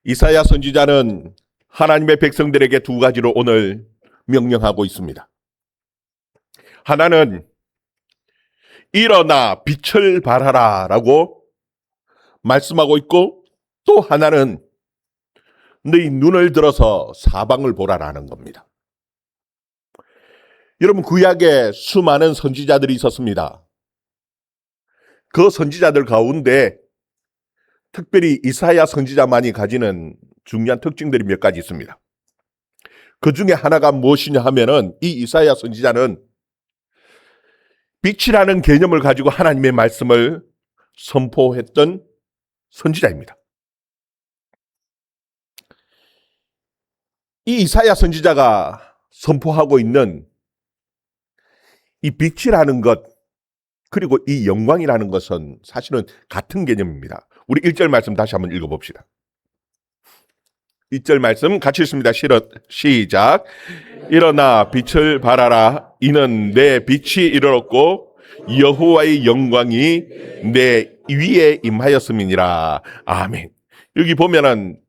이사야 선지자는 하나님의 백성들에게 두 가지로 오늘 명령하고 있습니다. 하나는 일어나 빛을 발하라 라고 말씀하고 있고, 또 하나는 너희 눈을 들어서 사방을 보라라는 겁니다. 여러분, 구약에 수많은 선지자들이 있었습니다. 그 선지자들 가운데 특별히 이사야 선지자만이 가지는 중요한 특징들이 몇 가지 있습니다. 그 중에 하나가 무엇이냐 하면은, 이 이사야 선지자는 빛이라는 개념을 가지고 하나님의 말씀을 선포했던 선지자입니다. 이 이사야 선지자가 선포하고 있는 이 빛이라는 것, 그리고 이 영광이라는 것은 사실은 같은 개념입니다. 우리 1절 말씀 다시 한번 읽어봅시다. 1절 말씀 같이 읽습니다. 시작. 일어나 빛을 발하라. 이는 내 빛이 이르렀고 여호와의 영광이 내 위에 임하였음이니라. 아멘. 여기 보면은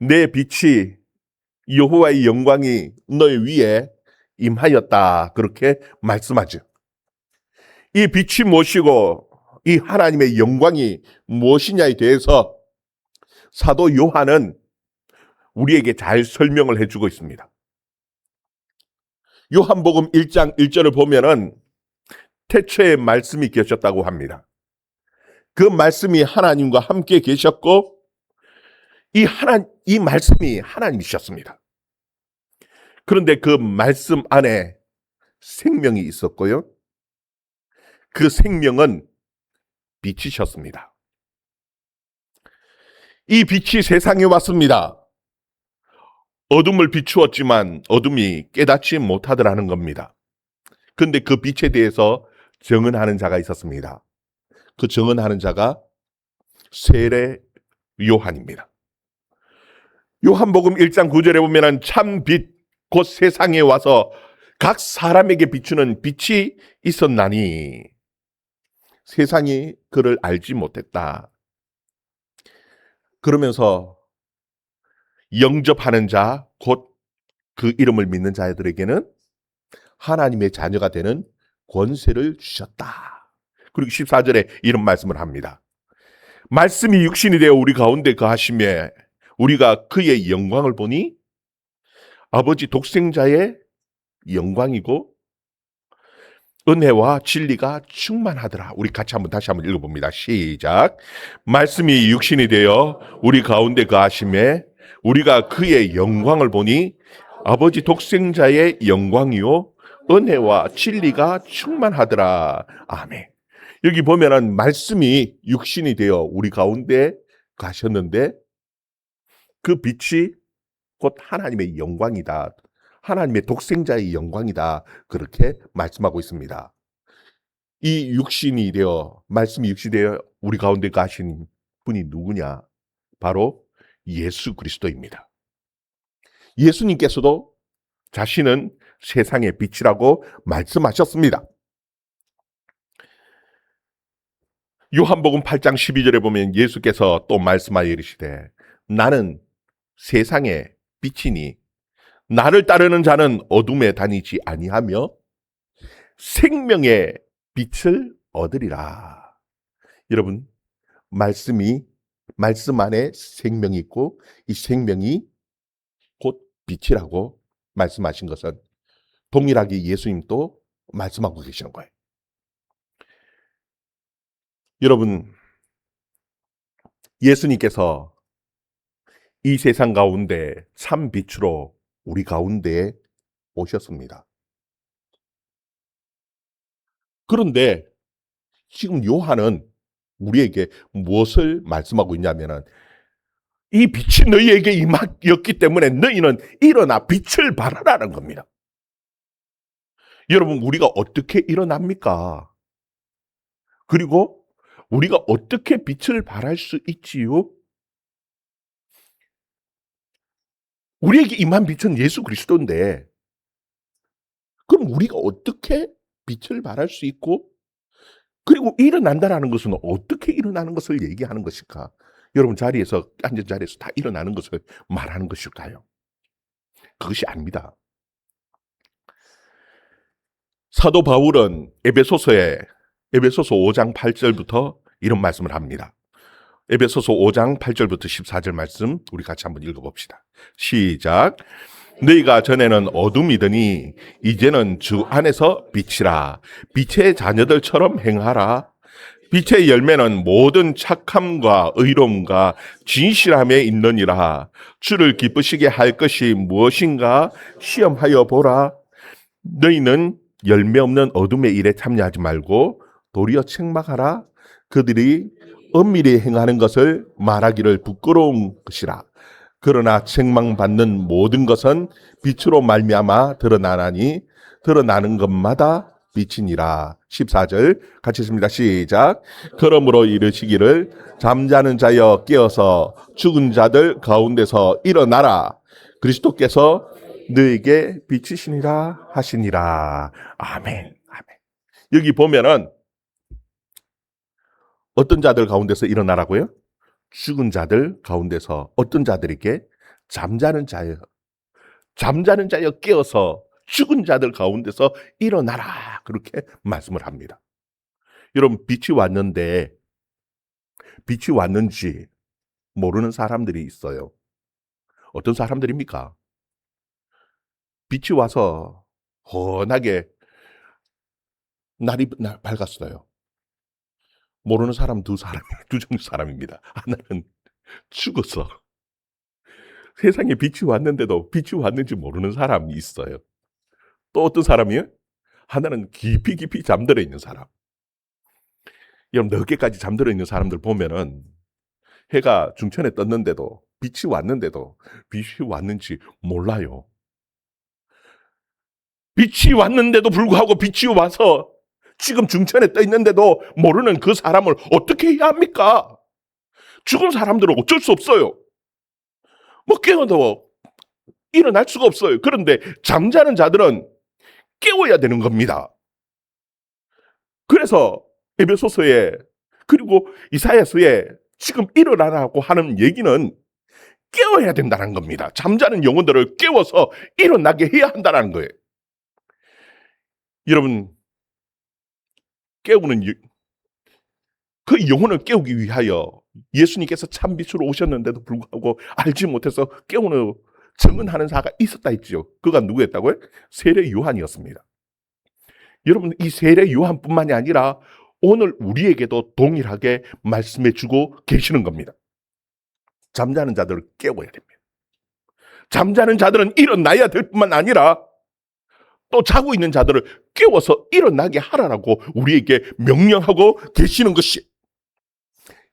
내 빛이, 여호와의 영광이 너의 위에 임하였다, 그렇게 말씀하죠. 이 빛이 무엇이고 이 하나님의 영광이 무엇이냐에 대해서 사도 요한은 우리에게 잘 설명을 해주고 있습니다. 요한복음 1장 1절을 보면은 태초에 말씀이 계셨다고 합니다. 그 말씀이 하나님과 함께 계셨고 이 말씀이 하나님이셨습니다. 그런데 그 말씀 안에 생명이 있었고요. 그 생명은 빛이셨습니다. 이 빛이 세상에 왔습니다. 어둠을 비추었지만 어둠이 깨닫지 못하더라는 겁니다. 그런데 그 빛에 대해서 증언하는 자가 있었습니다. 그 증언하는 자가 세례 요한입니다. 요한복음 1장 9절에 보면 참 빛, 곧 세상에 와서 각 사람에게 비추는 빛이 있었나니 세상이 그를 알지 못했다. 그러면서 영접하는 자, 곧 그 이름을 믿는 자들에게는 하나님의 자녀가 되는 권세를 주셨다. 그리고 14절에 이런 말씀을 합니다. 말씀이 육신이 되어 우리 가운데 거하시며 우리가 그의 영광을 보니 아버지 독생자의 영광이고 은혜와 진리가 충만하더라. 우리 같이 다시 한번 읽어봅니다. 시작. 말씀이 육신이 되어 우리 가운데 거하시며 우리가 그의 영광을 보니 아버지 독생자의 영광이요 은혜와 진리가 충만하더라. 아멘. 여기 보면은 말씀이 육신이 되어 우리 가운데 가셨는데 그 빛이 곧 하나님의 영광이다. 하나님의 독생자의 영광이다. 그렇게 말씀하고 있습니다. 이 육신이 되어, 말씀이 육신이 되어 우리 가운데 가신 분이 누구냐? 바로 예수 그리스도입니다. 예수님께서도 자신은 세상의 빛이라고 말씀하셨습니다. 요한복음 8장 12절에 보면 예수께서 또 말씀하여 이르시되 나는 세상의 빛이니 나를 따르는 자는 어둠에 다니지 아니하며 생명의 빛을 얻으리라. 여러분, 말씀 안에 생명이 있고 이 생명이 곧 빛이라고 말씀하신 것은 동일하게 예수님도 말씀하고 계시는 거예요. 여러분, 예수님께서 이 세상 가운데 참 빛으로 우리 가운데에 오셨습니다. 그런데 지금 요한은 우리에게 무엇을 말씀하고 있냐면은 이 빛이 너희에게 임하였기 때문에 너희는 일어나 빛을 발하라는 겁니다. 여러분, 우리가 어떻게 일어납니까? 그리고 우리가 어떻게 빛을 발할 수 있지요? 우리에게 임한 빛은 예수 그리스도인데 그럼 우리가 어떻게 빛을 발할 수 있고 그리고 일어난다라는 것은 어떻게 일어나는 것을 얘기하는 것일까? 여러분 자리에서 앉은 자리에서 다 일어나는 것을 말하는 것일까요? 그것이 아닙니다. 사도 바울은 에베소서 5장 8절부터 이런 말씀을 합니다. 에베소서 5장 8절부터 14절 말씀 우리 같이 한번 읽어봅시다. 시작. 너희가 전에는 어둠이더니 이제는 주 안에서 빛이라. 빛의 자녀들처럼 행하라. 빛의 열매는 모든 착함과 의로움과 진실함에 있느니라. 주를 기쁘시게 할 것이 무엇인가 시험하여 보라. 너희는 열매 없는 어둠의 일에 참여하지 말고 도리어 책망하라. 그들이 엄밀히 행하는 것을 말하기를 부끄러운 것이라. 그러나 책망받는 모든 것은 빛으로 말미암아 드러나나니 드러나는 것마다 빛이니라. 14절 같이 읽습니다. 시작. 그러므로 이르시기를 잠자는 자여 깨어서 죽은 자들 가운데서 일어나라. 그리스도께서 너에게 빛이시니라 하시니라. 아멘. 아멘. 여기 보면은 어떤 자들 가운데서 일어나라고요? 죽은 자들 가운데서 어떤 자들에게? 잠자는 자여 깨어서 죽은 자들 가운데서 일어나라. 그렇게 말씀을 합니다. 여러분, 빛이 왔는지 모르는 사람들이 있어요. 어떤 사람들입니까? 빛이 와서 환하게 날이 밝았어요. 모르는 사람 두 종류 사람입니다. 하나는 죽어서 세상에 빛이 왔는데도 빛이 왔는지 모르는 사람이 있어요. 또 어떤 사람이요? 하나는 깊이 잠들어 있는 사람. 여러분, 늦게까지 잠들어 있는 사람들 보면은 해가 중천에 떴는데도 빛이 왔는지 몰라요. 빛이 왔는데도 불구하고 빛이 와서 지금 중천에 떠 있는데도 모르는 그 사람을 어떻게 해야 합니까? 죽은 사람들은 어쩔 수 없어요. 깨어도 일어날 수가 없어요. 그런데 잠자는 자들은 깨워야 되는 겁니다. 그래서 에베소서에 그리고 이사야서에 지금 일어나라고 하는 얘기는 깨워야 된다는 겁니다. 잠자는 영혼들을 깨워서 일어나게 해야 한다는 거예요. 여러분, 깨우는 그 영혼을 깨우기 위하여 예수님께서 참 빛으로 오셨는데도 불구하고 알지 못해서 깨우는 증언하는 자가 있었다 했죠. 그가 누구였다고요? 세례 요한이었습니다. 여러분, 이 세례 요한뿐만이 아니라 오늘 우리에게도 동일하게 말씀해 주고 계시는 겁니다. 잠자는 자들을 깨워야 됩니다. 잠자는 자들은 일어나야 될 뿐만 아니라 또 자고 있는 자들을 깨워서 일어나게 하라고 우리에게 명령하고 계시는 것이,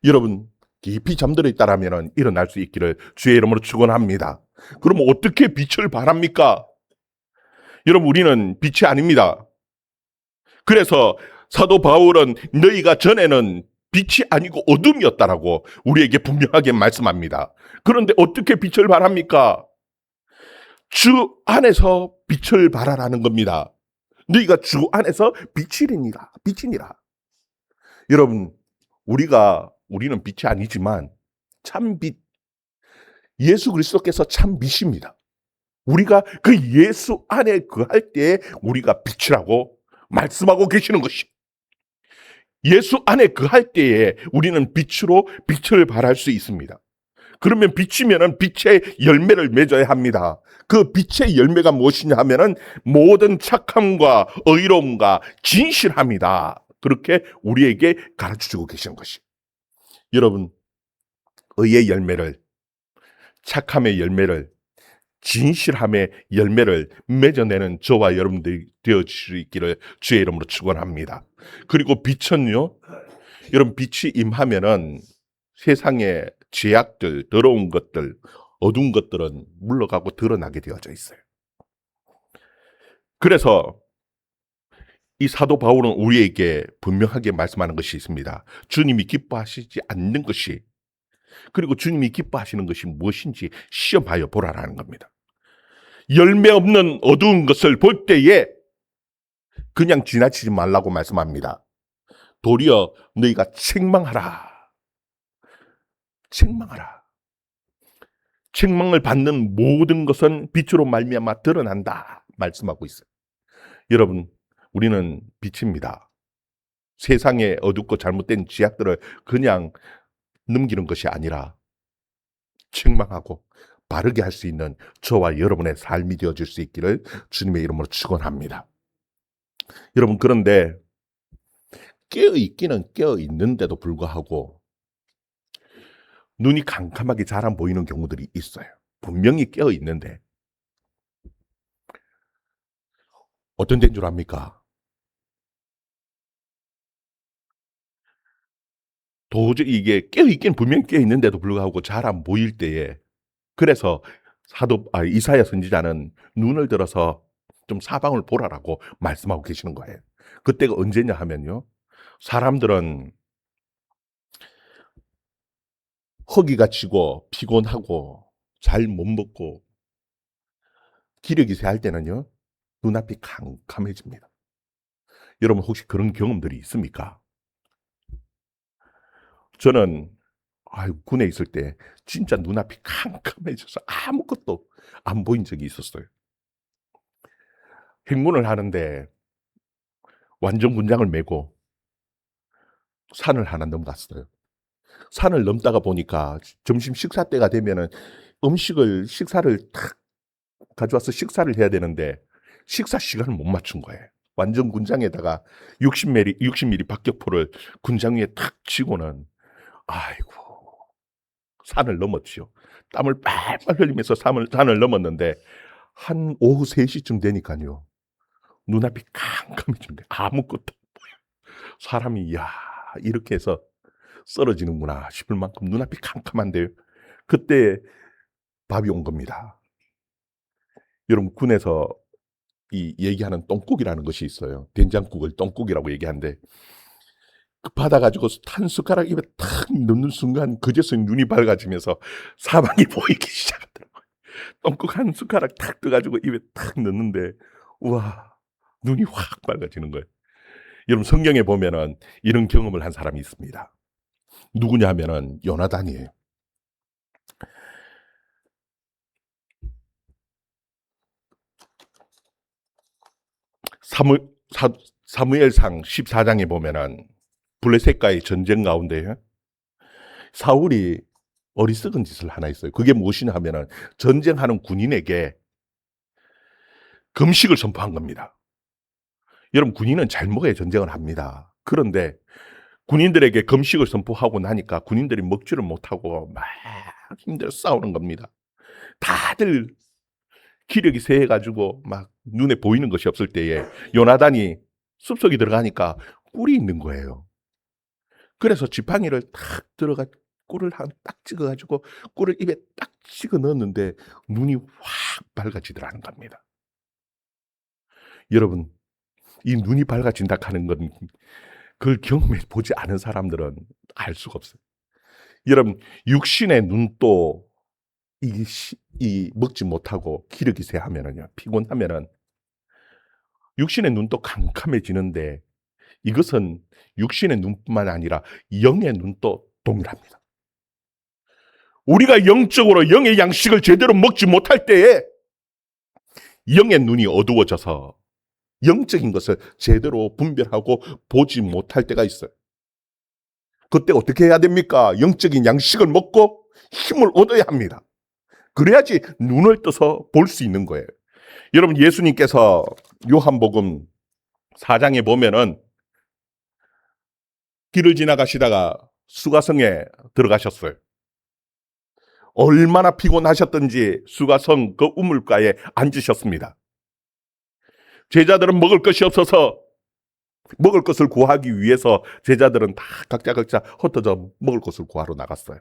여러분 깊이 잠들어 있다라면 일어날 수 있기를 주의 이름으로 축원합니다. 그럼 어떻게 빛을 발합니까? 여러분, 우리는 빛이 아닙니다. 그래서 사도 바울은 너희가 전에는 빛이 아니고 어둠이었다라고 우리에게 분명하게 말씀합니다. 그런데 어떻게 빛을 발합니까? 주 안에서 빛을 발하라는 겁니다. 너희가 주 안에서 빛이니라. 여러분, 우리는 빛이 아니지만 참 빛, 예수 그리스도께서 참 빛입니다. 우리가 그 예수 안에 거할 때에 우리가 빛이라고 말씀하고 계시는 것이, 예수 안에 거할 때에 우리는 빛으로 빛을 발할 수 있습니다. 그러면 빛이면은 빛의 열매를 맺어야 합니다. 그 빛의 열매가 무엇이냐 하면은 모든 착함과 의로움과 진실함이다. 그렇게 우리에게 가르쳐주고 계시는 것이. 여러분, 의의 열매를, 착함의 열매를, 진실함의 열매를 맺어내는 저와 여러분들이 되어질 수 있기를 주의 이름으로 축원합니다. 그리고 빛은요, 여러분, 빛이 임하면은 세상의 죄악들, 더러운 것들, 어두운 것들은 물러가고 드러나게 되어져 있어요. 그래서 이 사도 바울은 우리에게 분명하게 말씀하는 것이 있습니다. 주님이 기뻐하시지 않는 것이, 그리고 주님이 기뻐하시는 것이 무엇인지 시험하여 보라라는 겁니다. 열매 없는 어두운 것을 볼 때에 그냥 지나치지 말라고 말씀합니다. 도리어 너희가 책망하라. 책망하라. 책망을 받는 모든 것은 빛으로 말미암아 드러난다 말씀하고 있어요. 여러분, 우리는 빛입니다. 세상의 어둡고 잘못된 지약들을 그냥 넘기는 것이 아니라 책망하고 바르게 할 수 있는 저와 여러분의 삶이 되어질 수 있기를 주님의 이름으로 축원합니다. 여러분, 그런데 깨어있기는 깨어있는데도 불구하고 눈이 캄캄하게 잘 안 보이는 경우들이 있어요. 분명히 깨어있는데 어떤 데인 줄 압니까? 도저히 이게 깨어있긴 분명히 깨어있는데도 불구하고 잘 안 보일 때에, 그래서 이사야 선지자는 눈을 들어서 좀 사방을 보라라고 말씀하고 계시는 거예요. 그때가 언제냐 하면요, 사람들은 허기가 지고 피곤하고 잘 못 먹고 기력이 쇠할 때는요, 눈앞이 캄캄해집니다. 여러분, 혹시 그런 경험들이 있습니까? 저는 군에 있을 때 진짜 눈앞이 캄캄해져서 아무것도 안 보인 적이 있었어요. 행군을 하는데 완전 군장을 메고 산을 하나 넘어갔어요. 산을 넘다가 보니까 점심 식사 때가 되면은 식사를 탁 가져와서 식사를 해야 되는데 식사 시간을 못 맞춘 거예요. 완전 군장에다가 60mm 박격포를 군장 위에 탁 치고는 아이고, 산을 넘었지요. 땀을 빨빨 흘리면서 산을 넘었는데 한 오후 3시쯤 되니까요, 눈앞이 캄캄해지는데 아무것도 안 보여요. 사람이 이렇게 해서 쓰러지는구나 싶을 만큼 눈앞이 캄캄한데요. 그때 답이 온 겁니다. 여러분, 군에서 이 얘기하는 똥국이라는 것이 있어요. 된장국을 똥국이라고 얘기하는데, 받아가지고 한 숟가락 입에 탁 넣는 순간 그제서 눈이 밝아지면서 사방이 보이기 시작하더라고요. 똥국 한 숟가락 탁 떠가지고 입에 탁 넣는데, 우와, 눈이 확 밝아지는 거예요. 여러분, 성경에 보면은 이런 경험을 한 사람이 있습니다. 누구냐 하면은 요나단이에요. 사무엘상 14장에 보면은 블레셋과의 전쟁 가운데 사울이 어리석은 짓을 하나 있어요. 그게 무엇이냐 하면은 전쟁하는 군인에게 금식을 선포한 겁니다. 여러분, 군인은 잘 먹어야 전쟁을 합니다. 그런데 군인들에게 금식을 선포하고 나니까 군인들이 먹지를 못하고 막 힘들어 싸우는 겁니다. 다들 기력이 쇠해가지고 막 눈에 보이는 것이 없을 때에 요나단이 숲속에 들어가니까 꿀이 있는 거예요. 그래서 지팡이를 탁 들어가 꿀을 딱 찍어가지고 꿀을 입에 딱 찍어 넣었는데 눈이 확 밝아지더라는 겁니다. 여러분, 이 눈이 밝아진다 하는 건 그걸 경험해 보지 않은 사람들은 알 수가 없어요. 여러분, 육신의 눈도 먹지 못하고 기력이 쇠하면은요, 피곤하면은 육신의 눈도 캄캄해지는데 이것은 육신의 눈뿐만 아니라 영의 눈도 동일합니다. 우리가 영적으로 영의 양식을 제대로 먹지 못할 때에 영의 눈이 어두워져서 영적인 것을 제대로 분별하고 보지 못할 때가 있어요. 그때 어떻게 해야 됩니까? 영적인 양식을 먹고 힘을 얻어야 합니다. 그래야지 눈을 떠서 볼 수 있는 거예요. 여러분, 예수님께서 요한복음 4장에 보면은 길을 지나가시다가 수가성에 들어가셨어요. 얼마나 피곤하셨던지 수가성 그 우물가에 앉으셨습니다. 제자들은 먹을 것이 없어서 먹을 것을 구하기 위해서 제자들은 다 각자 흩어져 먹을 것을 구하러 나갔어요.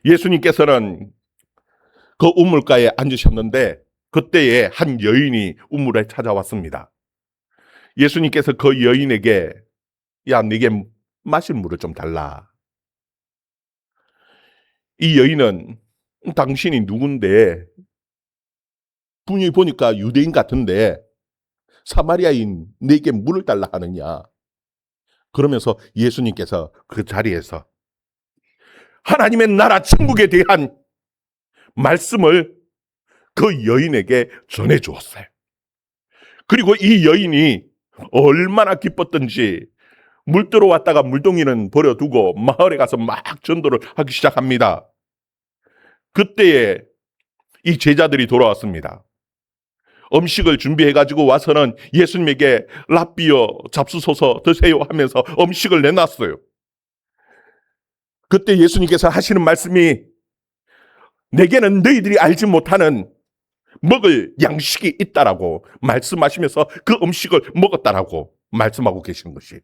예수님께서는 그 우물가에 앉으셨는데 그때에 한 여인이 우물에 찾아왔습니다. 예수님께서 그 여인에게 네게 마실 물을 좀 달라. 이 여인은 당신이 누군데, 분명히 보니까 유대인 같은데 사마리아인 내게 물을 달라 하느냐. 그러면서 예수님께서 그 자리에서 하나님의 나라 천국에 대한 말씀을 그 여인에게 전해 주었어요. 그리고 이 여인이 얼마나 기뻤던지 물 들어왔다가 물동이는 버려두고 마을에 가서 막 전도를 하기 시작합니다. 그때에 이 제자들이 돌아왔습니다. 음식을 준비해가지고 와서는 예수님에게 랍비여 잡수소서 드세요 하면서 음식을 내놨어요. 그때 예수님께서 하시는 말씀이 내게는 너희들이 알지 못하는 먹을 양식이 있다라고 말씀하시면서 그 음식을 먹었다라고 말씀하고 계시는 것이,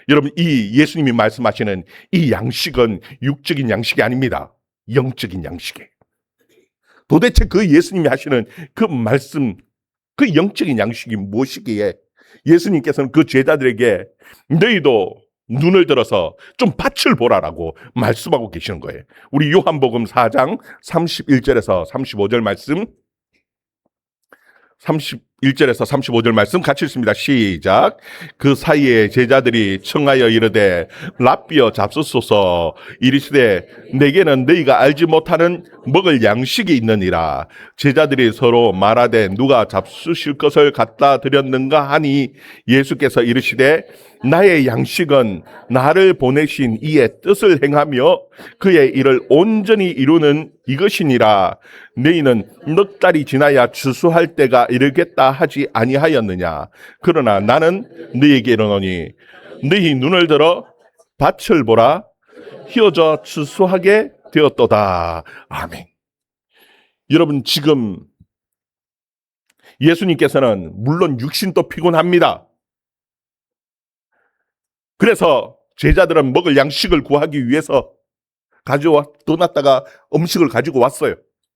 여러분, 이 예수님이 말씀하시는 이 양식은 육적인 양식이 아닙니다. 영적인 양식이에요. 도대체 그 예수님이 하시는 그 말씀, 그 영적인 양식이 무엇이기에 예수님께서는 그 제자들에게 너희도 눈을 들어서 좀 밭을 보라라고 말씀하고 계시는 거예요. 우리 요한복음 4장 31절에서 35절 말씀, 31절에서 35절 말씀 같이 읽습니다. 시작. 그 사이에 제자들이 청하여 이르되 랍비여 잡수소서. 이르시되 내게는 너희가 알지 못하는 먹을 양식이 있느니라. 제자들이 서로 말하되 누가 잡수실 것을 갖다 드렸는가 하니 예수께서 이르시되 나의 양식은 나를 보내신 이의 뜻을 행하며 그의 일을 온전히 이루는 이것이니라. 너희는 넉 달이 지나야 추수할 때가 이르겠다 하지 아니하였느냐. 그러나 나는 너희에게 이르노니 너희 눈을 들어 밭을 보라. 휘어져 추수하게 되었도다. 아멘. 여러분, 지금 예수님께서는 물론 육신도 피곤합니다. 그래서 제자들은 먹을 양식을 구하기 위해서 떠났다가 음식을 가지고 왔어요.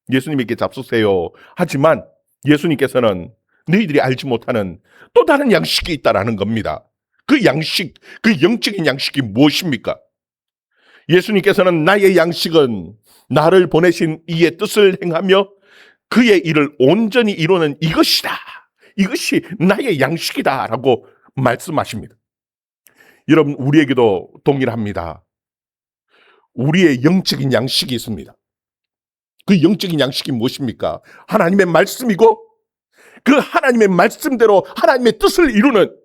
예수님에게 잡수세요. 하지만 예수님께서는 너희들이 알지 못하는 또 다른 양식이 있다라는 겁니다. 그 양식, 그 영적인 양식이 무엇입니까? 예수님께서는 나의 양식은 나를 보내신 이의 뜻을 행하며 그의 일을 온전히 이루는 이것이다. 이것이 나의 양식이다 라고 말씀하십니다. 여러분, 우리에게도 동일합니다. 우리의 영적인 양식이 있습니다. 그 영적인 양식이 무엇입니까? 하나님의 말씀이고 그 하나님의 말씀대로 하나님의 뜻을 이루는,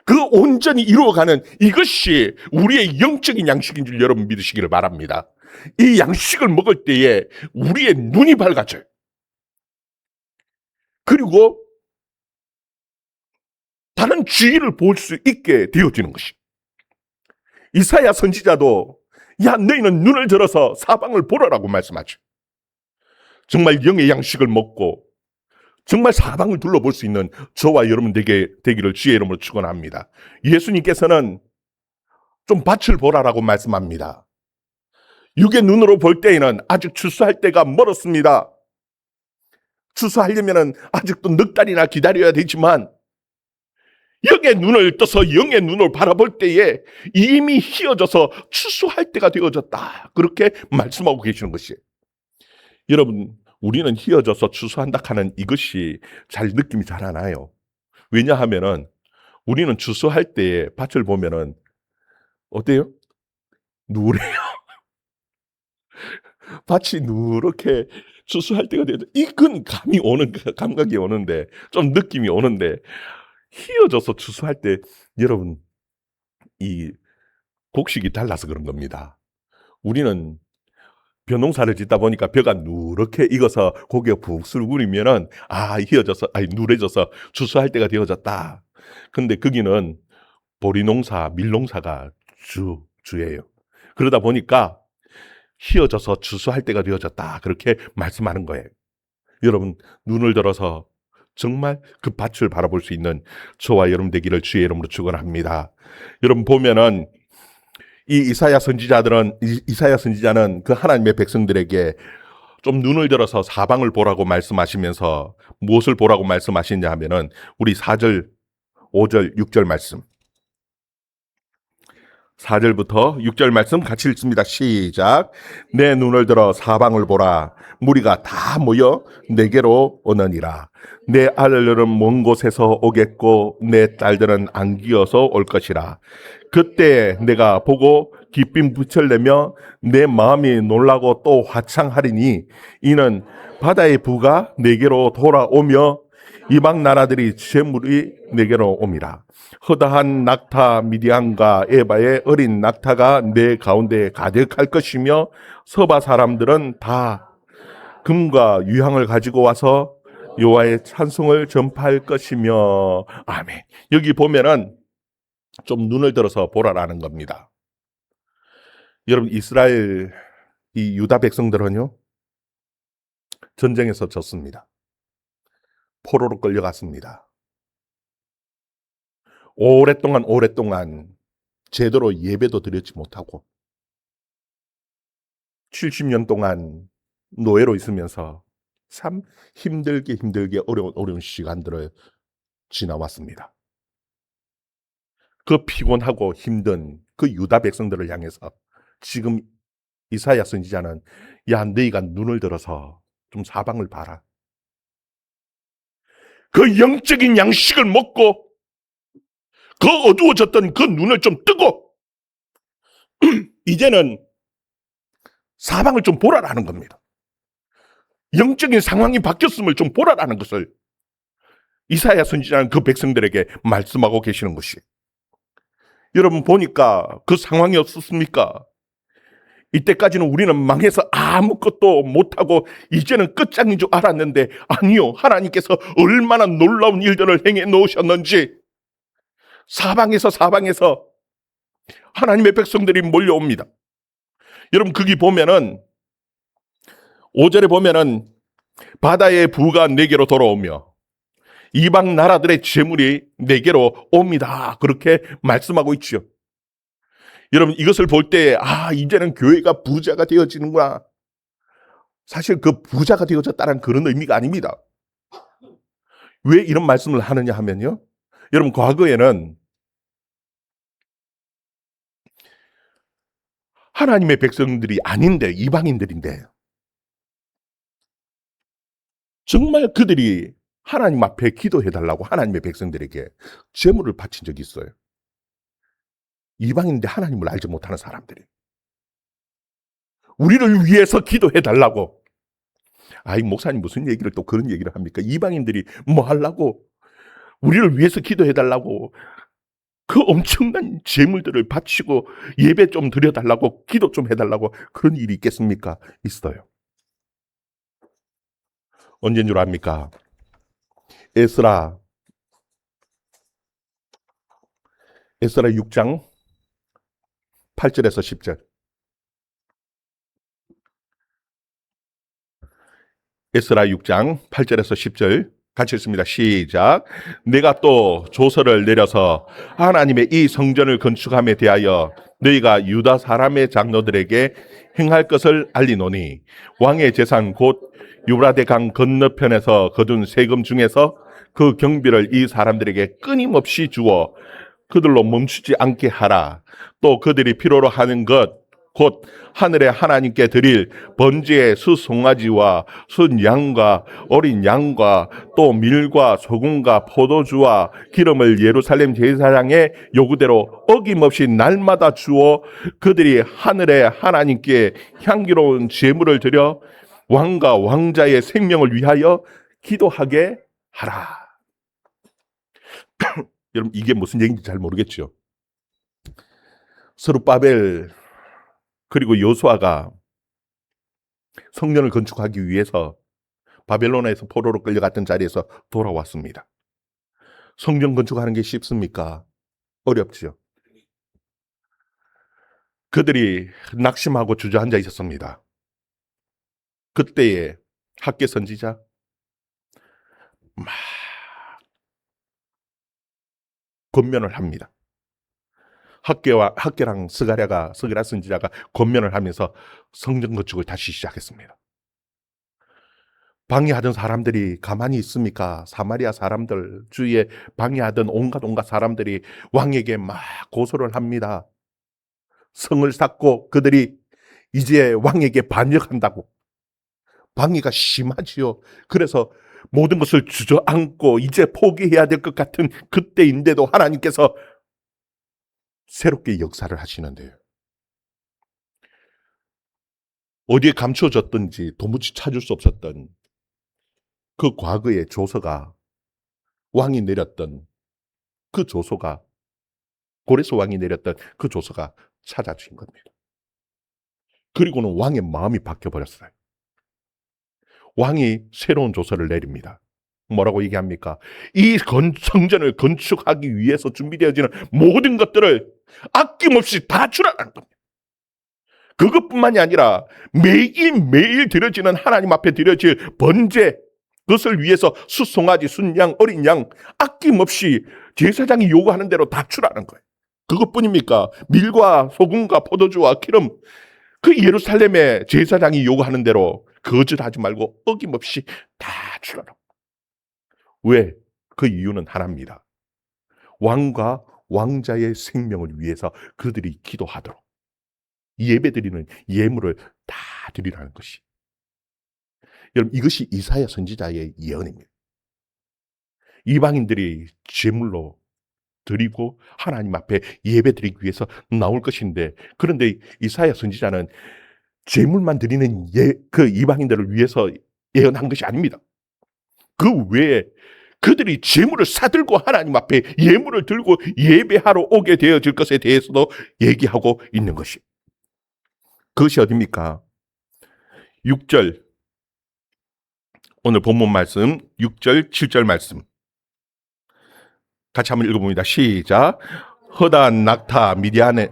그 온전히 이루어가는 이것이 우리의 영적인 양식인 줄 여러분 믿으시기를 바랍니다. 이 양식을 먹을 때에 우리의 눈이 밝아져요. 그리고 다른 주의를 볼 수 있게 되어지는 것이, 이사야 선지자도 야 너희는 눈을 들어서 사방을 보라라고 말씀하죠. 정말 영의 양식을 먹고 정말 사방을 둘러볼 수 있는 저와 여러분 되기를 주의 이름으로 축원합니다. 예수님께서는 좀 밭을 보라라고 말씀합니다. 육의 눈으로 볼 때에는 아직 추수할 때가 멀었습니다. 추수하려면 아직도 넉 달이나 기다려야 되지만 영의 눈을 떠서 영의 눈을 바라볼 때에 이미 휘어져서 추수할 때가 되어졌다. 그렇게 말씀하고 계시는 것이에요. 여러분, 우리는 휘어져서 추수한다 하는 이것이 잘 느낌이 잘 안 와요. 왜냐하면은 우리는 추수할 때에 밭을 보면은 어때요? 누래요. 밭이 누렇게 추수할 때가 되죠. 이건 감각이 오는데, 좀 느낌이 오는데, 휘어져서 추수할 때 여러분 이 곡식이 달라서 그런 겁니다. 우리는 벼농사를 짓다 보니까 벼가 누렇게 익어서 고개가 푹 술구리면은 누래져서 추수할 때가 되어졌다. 근데 거기는 보리농사, 밀농사가 주예요. 그러다 보니까 휘어져서 추수할 때가 되어졌다. 그렇게 말씀하는 거예요. 여러분, 눈을 들어서 정말 그 밭을 바라볼 수 있는 저와 여러분 되기를 주의 이름으로 축원합니다. 여러분 보면은 이사야 선지자는 그 하나님의 백성들에게 좀 눈을 들어서 사방을 보라고 말씀하시면서 무엇을 보라고 말씀하시냐 하면은 우리 4절, 5절, 6절 말씀, 4절부터 6절 말씀 같이 읽습니다. 시작. 내 눈을 들어 사방을 보라. 무리가 다 모여 내게로 오느니라. 내 아들들은 먼 곳에서 오겠고 내 딸들은 안기어서 올 것이라. 그때 내가 보고 기쁨 붙여내며 내 마음이 놀라고 또 화창하리니 이는 바다의 부가 내게로 돌아오며 이방 나라들이 재물이 내게로 옵니다. 허다한 낙타 미디안과 에바의 어린 낙타가 내 가운데 가득할 것이며 서바 사람들은 다 금과 유향을 가지고 와서 여호와의 찬송을 전파할 것이며 아멘. 여기 보면은 좀 눈을 들어서 보라라는 겁니다. 여러분 이스라엘 이 유다 백성들은요 전쟁에서 졌습니다. 포로로 끌려갔습니다. 오랫동안 제대로 예배도 드리지 못하고 70년 동안 노예로 있으면서 참 힘들게 어려운 시간들을 지나왔습니다. 그 피곤하고 힘든 그 유다 백성들을 향해서 지금 이사야 선지자는 야 너희가 눈을 들어서 좀 사방을 봐라. 그 영적인 양식을 먹고 그 어두워졌던 그 눈을 좀 뜨고 이제는 사방을 좀 보라라는 겁니다. 영적인 상황이 바뀌었음을 좀 보라라는 것을 이사야 선지자는 그 백성들에게 말씀하고 계시는 것이 여러분 보니까 그 상황이 어떻습니까? 이때까지는 우리는 망해서 아무것도 못하고 이제는 끝장인 줄 알았는데 아니요. 하나님께서 얼마나 놀라운 일들을 행해 놓으셨는지 사방에서 하나님의 백성들이 몰려옵니다. 여러분 거기 보면은 5절에 보면은 바다의 부가 내게로 돌아오며 이방 나라들의 재물이 내게로 옵니다. 그렇게 말씀하고 있죠. 여러분 이것을 볼 때 이제는 교회가 부자가 되어지는구나. 사실 그 부자가 되어졌다는 그런 의미가 아닙니다. 왜 이런 말씀을 하느냐 하면요. 여러분 과거에는 하나님의 백성들이 아닌데 이방인들인데 정말 그들이 하나님 앞에 기도해달라고 하나님의 백성들에게 제물을 바친 적이 있어요. 이방인인데 하나님을 알지 못하는 사람들이 우리를 위해서 기도해달라고. 목사님 무슨 얘기를 또 그런 얘기를 합니까? 이방인들이 뭐 하려고 우리를 위해서 기도해달라고 그 엄청난 제물들을 바치고 예배 좀 드려달라고 기도 좀 해달라고 그런 일이 있겠습니까? 있어요. 언제인 줄 압니까? 에스라 6장 8절에서 10절. 에스라 6장 8절에서 10절 같이 읽습니다. 시작. 내가 또 조서를 내려서 하나님의 이 성전을 건축함에 대하여 너희가 유다 사람의 장로들에게 행할 것을 알리노니 왕의 재산 곧 유브라데 강 건너편에서 거둔 세금 중에서 그 경비를 이 사람들에게 끊임없이 주어 그들로 멈추지 않게 하라. 또 그들이 필요로 하는 것 곧 하늘의 하나님께 드릴 번제의 수송아지와 순양과 어린 양과 또 밀과 소금과 포도주와 기름을 예루살렘 제사장의 요구대로 어김없이 날마다 주어 그들이 하늘의 하나님께 향기로운 제물을 드려 왕과 왕자의 생명을 위하여 기도하게 하라. 여러분 이게 무슨 얘기인지 잘 모르겠죠. 스룹바벨 그리고 여호수아가 성전을 건축하기 위해서 바벨론에서 포로로 끌려갔던 자리에서 돌아왔습니다. 성전 건축하는 게 쉽습니까? 어렵죠. 그들이 낙심하고 주저앉아 있었습니다. 그때에 학개 선지자 막 권면을 합니다. 학개랑 스가랴 선지자가 권면을 하면서 성전 건축을 다시 시작했습니다. 방해하던 사람들이 가만히 있습니까? 사마리아 사람들 주위에 방해하던 온갖 사람들이 왕에게 막 고소를 합니다. 성을 쌓고 그들이 이제 왕에게 반역한다고. 방해가 심하지요. 그래서 모든 것을 주저앉고 이제 포기해야 될 것 같은 그때인데도 하나님께서 새롭게 역사를 하시는데요. 어디에 감춰졌든지 도무지 찾을 수 없었던 그 과거의 조서가, 왕이 내렸던 그 조서가, 고레스 왕이 내렸던 그 조서가 찾아진 겁니다. 그리고는 왕의 마음이 바뀌어버렸어요. 왕이 새로운 조서를 내립니다. 뭐라고 얘기합니까? 이 성전을 건축하기 위해서 준비되어지는 모든 것들을 아낌없이 다 주라는 겁니다. 그것뿐만이 아니라 매일매일 드려지는 하나님 앞에 드려질 번제, 그것을 위해서 숫송아지, 순양, 어린 양 아낌없이 제사장이 요구하는 대로 다 주라는 거예요. 그것뿐입니까? 밀과 소금과 포도주와 기름, 그 예루살렘의 제사장이 요구하는 대로 거절하지 말고 어김없이 다 주라는 거예요. 왜? 그 이유는 하나입니다. 왕과 왕자의 생명을 위해서 그들이 기도하도록 예배드리는 예물을 다 드리라는 것이. 여러분, 이것이 이사야 선지자의 예언입니다. 이방인들이 제물로 드리고 하나님 앞에 예배드리기 위해서 나올 것인데, 그런데 이사야 선지자는 제물만 드리는 그 이방인들을 위해서 예언한 것이 아닙니다. 그 외에 그들이 제물을 사들고 하나님 앞에 예물을 들고 예배하러 오게 되어질 것에 대해서도 얘기하고 있는 것이. 그것이 어디입니까? 6절, 오늘 본문 말씀 6절 7절 말씀 같이 한번 읽어봅니다. 시작. 허다한 낙타 미디안의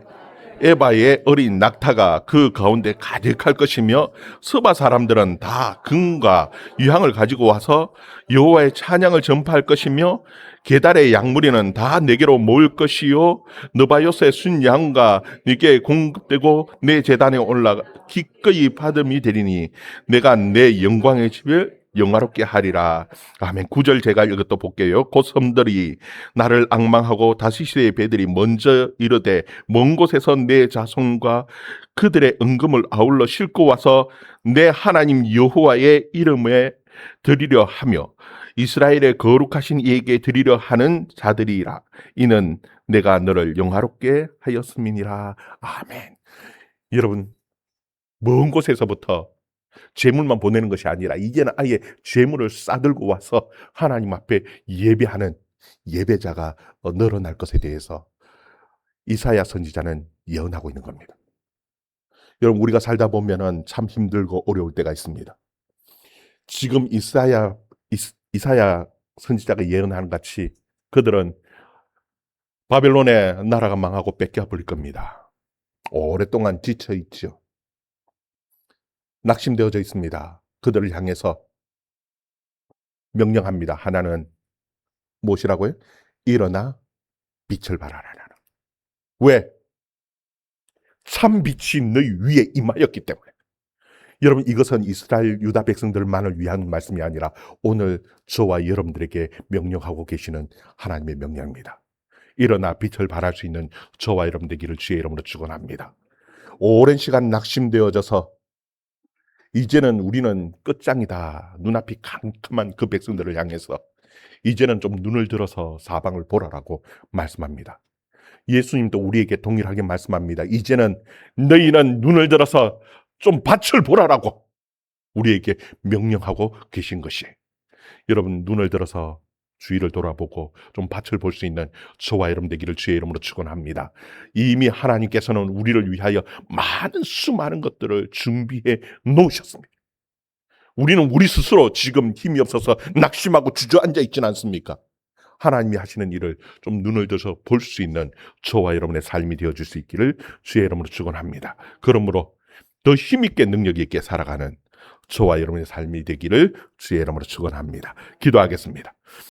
에바의 어린 낙타가 그 가운데 가득할 것이며 서바 사람들은 다 금과 유향을 가지고 와서 여호와의 찬양을 전파할 것이며 게달의 양무리는 다 내게로 모일 것이요 느바요스의 순양과 네게 공급되고 내 제단에 올라가 기꺼이 받음이 되리니 내가 내 영광의 집을 영화롭게 하리라. 아멘. 9절 제가 이것도 볼게요. 곧 섬들이 나를 앙망하고 다시시의 배들이 먼저 이르되 먼 곳에서 내 자손과 그들의 은금을 아울러 싣고 와서 내 하나님 여호와의 이름에 드리려 하며 이스라엘의 거룩하신 이에게 드리려 하는 자들이라. 이는 내가 너를 영화롭게 하였음이니라. 아멘. 여러분, 먼 곳에서부터 제물만 보내는 것이 아니라 이제는 아예 제물을 싸들고 와서 하나님 앞에 예배하는 예배자가 늘어날 것에 대해서 이사야 선지자는 예언하고 있는 겁니다. 여러분, 우리가 살다 보면은 참 힘들고 어려울 때가 있습니다. 지금 이사야 선지자가 예언하는 같이 그들은 바벨론의 나라가 망하고 뺏겨버릴 겁니다. 오랫동안 지쳐 있죠. 낙심되어져 있습니다. 그들을 향해서 명령합니다. 하나는 무엇이라고요? 일어나 빛을 발하라. 왜? 참 빛이 너희 위에 임하였기 때문에. 여러분, 이것은 이스라엘 유다 백성들만을 위한 말씀이 아니라 오늘 저와 여러분들에게 명령하고 계시는 하나님의 명령입니다. 일어나 빛을 발할 수 있는 저와 여러분 되기를 주의 이름으로 축원합니다. 오랜 시간 낙심되어져서 이제는 우리는 끝장이다. 눈앞이 캄캄한 그 백성들을 향해서 이제는 좀 눈을 들어서 사방을 보라라고 말씀합니다. 예수님도 우리에게 동일하게 말씀합니다. 이제는 너희는 눈을 들어서 좀 밭을 보라라고 우리에게 명령하고 계신 것이. 여러분, 눈을 들어서 주위를 돌아보고 좀 밭을 볼 수 있는 저와 여러분 되기를 주의 이름으로 축원합니다. 이미 하나님께서는 우리를 위하여 수많은 것들을 준비해 놓으셨습니다. 우리는 우리 스스로 지금 힘이 없어서 낙심하고 주저앉아 있지는 않습니까? 하나님이 하시는 일을 좀 눈을 들어서 볼 수 있는 저와 여러분의 삶이 되어줄 수 있기를 주의 이름으로 축원합니다. 그러므로 더 힘있게 능력 있게 살아가는 저와 여러분의 삶이 되기를 주의 이름으로 축원합니다. 기도하겠습니다.